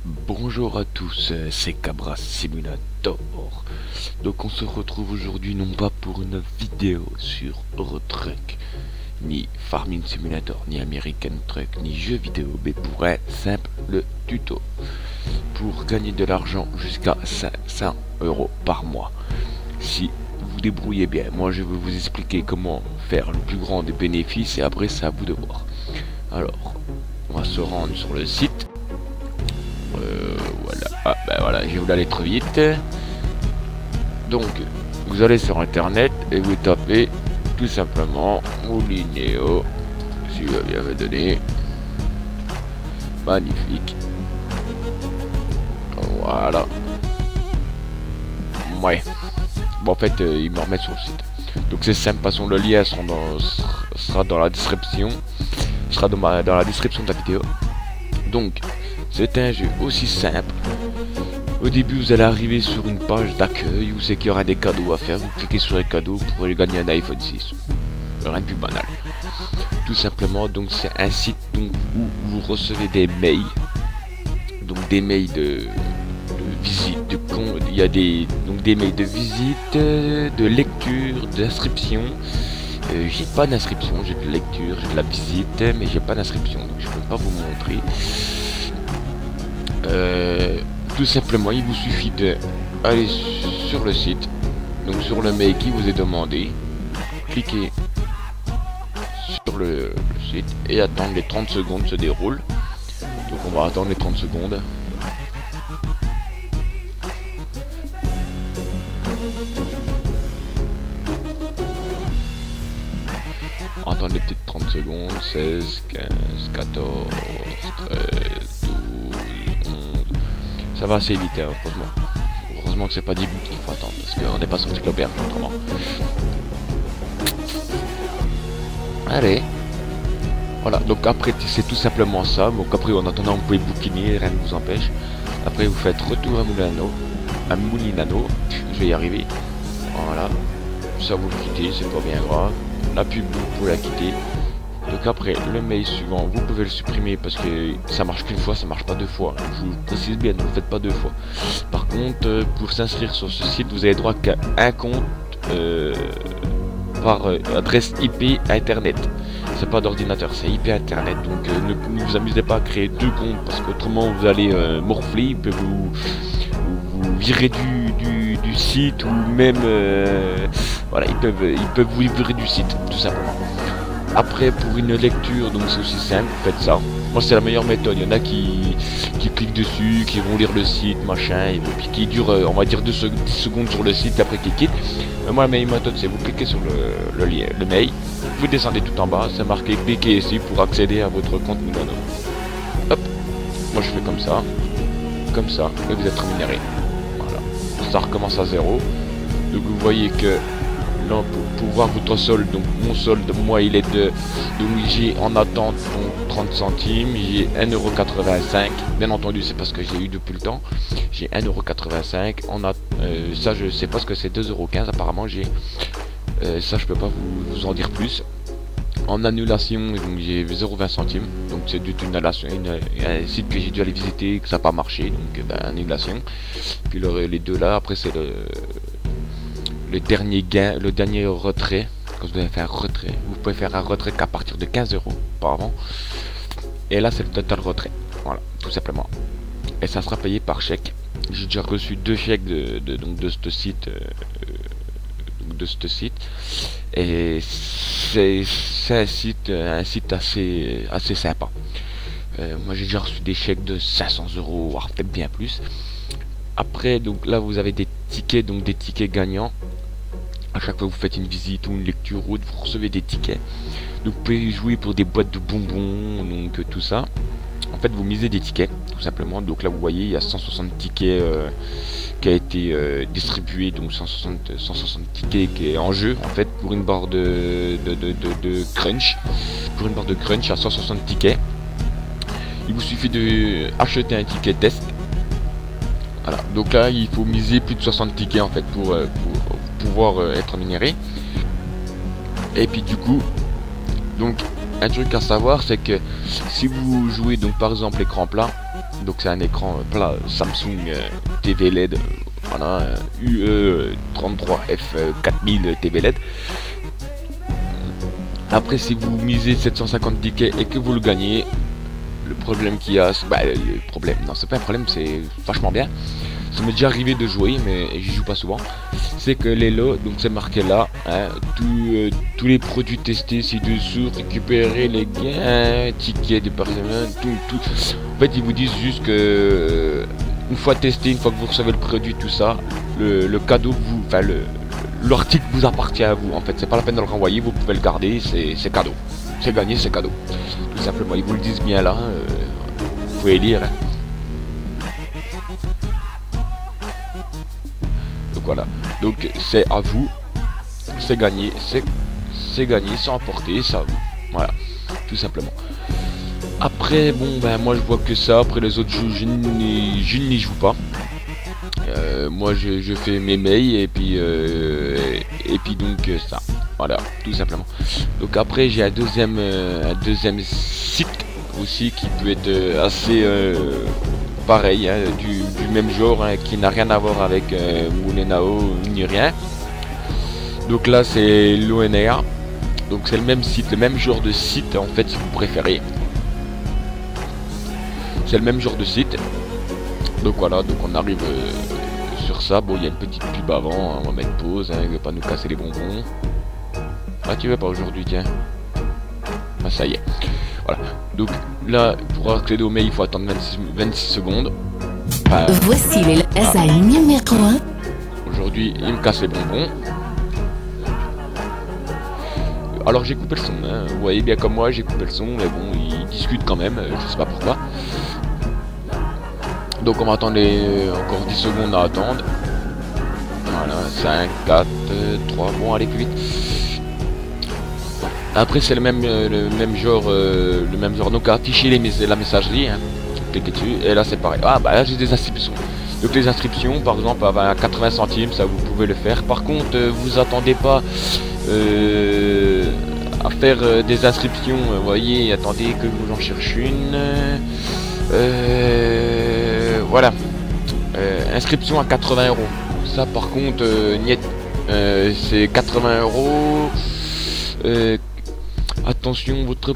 Bonjour à tous, c'est Cabra Simulator. Donc on se retrouve aujourd'hui non pas pour une vidéo sur Eurotruck, ni Farming Simulator, ni American Truck, ni jeux vidéo, mais pour un simple tuto. Pour gagner de l'argent jusqu'à 500 € par mois. Si vous vous débrouillez bien, moi je vais vous expliquer comment faire le plus grand des bénéfices et après c'est à vous de voir. Alors, on va se rendre sur le site. Voilà, voilà, je vais aller trop vite. Donc, vous allez sur internet et vous tapez tout simplement Moulinéo, si vous bien me donner. Magnifique. Voilà. Ouais. Bon, en fait, ils me remettent sur le site. Donc c'est simple, passons, le lien sera dans la description. Sera dans la description de la vidéo. Donc, c'est un jeu aussi simple. Au début, vous allez arriver sur une page d'accueil où c'est qu'il y aura des cadeaux à faire. Vous cliquez sur les cadeaux pour aller gagner un iPhone 6. Rien de plus banal. Tout simplement, donc c'est un site donc, où vous recevez des mails. Donc des mails de visite, il y a des mails de visite, de lecture, d'inscription. J'ai pas d'inscription, j'ai de lecture, j'ai de la visite, mais j'ai pas d'inscription, donc je peux pas vous montrer. Tout simplement, il vous suffit de aller sur le site, donc sur le mail qui vous est demandé, cliquez sur le site et attendre les 30 secondes se déroulent. Donc on va attendre les 30 secondes. Attendez peut-être 30 secondes, 16, 15, 14, 13, 12, 11. Ça va assez vite, hein, heureusement. Heureusement que c'est pas 10 minutes qu'il faut attendre, parce qu'on n'est pas sorti de l'auberge autrement. Allez. Voilà, donc après c'est tout simplement ça. Donc après en attendant vous pouvez bouquiner, rien ne vous empêche. Après vous faites retour à Moulinano. Je vais y arriver. Voilà. Ça vous le quittez, c'est pas bien grave. La pub vous pouvez la quitter. Donc après le mail suivant vous pouvez le supprimer parce que ça marche qu'une fois, ça marche pas deux fois. Je vous précise bien, ne le faites pas deux fois. Par contre pour s'inscrire sur ce site vous avez droit qu'à un compte par adresse IP internet. C'est pas d'ordinateur, c'est IP internet. Donc ne vous amusez pas à créer deux comptes parce qu'autrement vous allez morfler, il peut vous virer du site ou même voilà, ils peuvent vous virer du site tout simplement. Après pour une lecture, donc c'est aussi simple, faites ça. Moi c'est la meilleure méthode, il y en a qui cliquent dessus, qui vont lire le site, machin, et puis qui dure on va dire 10 secondes sur le site après qu'ils quittent. Mais moi la meilleure méthode c'est vous cliquez sur le lien, le mail, vous descendez tout en bas, c'est marqué cliquez ici pour accéder à votre compte Moulinéo. Hop, moi je fais comme ça, et vous êtes rémunéré. Voilà, ça recommence à zéro. Donc vous voyez que là pour voir votre solde, donc mon solde, moi il est donc j'ai en attente donc 30 centimes, j'ai 1,85 €. Bien entendu c'est parce que j'ai eu depuis le temps. J'ai 1,85 €. Ça je sais pas ce que c'est, 2,15 € apparemment j'ai. Ça je peux pas vous en dire plus. En annulation, donc j'ai 0,20 centimes. Donc c'est une annulation, un site que j'ai dû aller visiter, que ça n'a pas marché, donc annulation. Puis les deux là, après c'est le dernier gain, le dernier retrait. Quand vous devez faire un retrait, vous pouvez faire un retrait qu'à partir de 15 € par avant. Et là c'est le total retrait. Voilà, tout simplement. Et ça sera payé par chèque. J'ai déjà reçu 2 chèques de ce site. Et c'est un site assez sympa. Moi j'ai déjà reçu des chèques de 500 €, voire peut-être bien plus. Après donc là vous avez des tickets, donc des tickets gagnants. À chaque fois que vous faites une visite ou une lecture ou autre, vous recevez des tickets. Donc vous pouvez jouer pour des boîtes de bonbons, donc tout ça. En fait vous misez des tickets tout simplement. Donc là vous voyez il y a 160 tickets qui a été distribué, donc 160 tickets qui est en jeu en fait pour une barre de crunch. Pour une barre de crunch à 160 tickets. Il vous suffit de acheter un ticket test. Voilà, donc là il faut miser plus de 60 tickets en fait pour pouvoir être rémunéré. Et puis du coup, donc un truc à savoir c'est que si vous jouez donc par exemple l'écran plat, Donc c'est un écran plat Samsung TV LED, voilà, UE33F4000 TV LED. Après, si vous misez 750 tickets et que vous le gagnez, le problème qu'il y a, le problème, non c'est pas un problème, c'est vachement bien. Ça m'est déjà arrivé de jouer, mais j'y joue pas souvent. C'est que les lots, donc c'est marqué là, hein, tous les produits testés ci-dessous, récupérer les gains, tickets de personnel, tout. En fait, ils vous disent juste que une fois testé, une fois que vous recevez le produit, tout ça, le cadeau vous, enfin l'article vous appartient à vous. En fait, c'est pas la peine de le renvoyer, vous pouvez le garder, c'est cadeau, c'est gagné, c'est cadeau. Tout simplement, ils vous le disent bien là, vous pouvez lire. Hein. Voilà, donc c'est à vous, c'est gagné, c'est gagné, c'est emporté, c'est à vous, voilà, tout simplement. Après, bon, ben moi je vois que ça, après les autres jeux, je n'y joue pas. Moi je fais mes mails et puis donc ça, voilà, tout simplement. Donc après j'ai un deuxième site aussi qui peut être assez... pareil, hein, du même genre, hein, qui n'a rien à voir avec Moulinao ni rien. Donc là c'est l'ONR, donc c'est le même site, le même genre de site en fait si vous préférez. C'est le même genre de site. Donc voilà, donc on arrive sur ça. Bon, il y a une petite pub avant, hein, on va mettre pause, hein, il ne veut pas nous casser les bonbons. Ah, tu veux pas aujourd'hui, tiens. Ah, ça y est. Voilà, donc là pour accéder au mail il faut attendre 26 secondes. Voici les lasagne numéro 1. Aujourd'hui il me casse les bonbons. Alors j'ai coupé le son, hein. Vous voyez bien comme moi j'ai coupé le son, mais bon il discute quand même, je sais pas pourquoi. Donc on va attendre encore 10 secondes à attendre. Voilà, 5, 4, 3, bon allez plus vite. Après c'est le même genre, donc afficher la messagerie, hein. Cliquez dessus et là c'est pareil. Ah bah là j'ai des inscriptions. Donc les inscriptions par exemple à 80 centimes, ça vous pouvez le faire. Par contre vous attendez pas à faire des inscriptions, vous voyez, attendez que vous en cherche une. Voilà, inscription à 80 €. Ça par contre niet, c'est 80 €. Attention, votre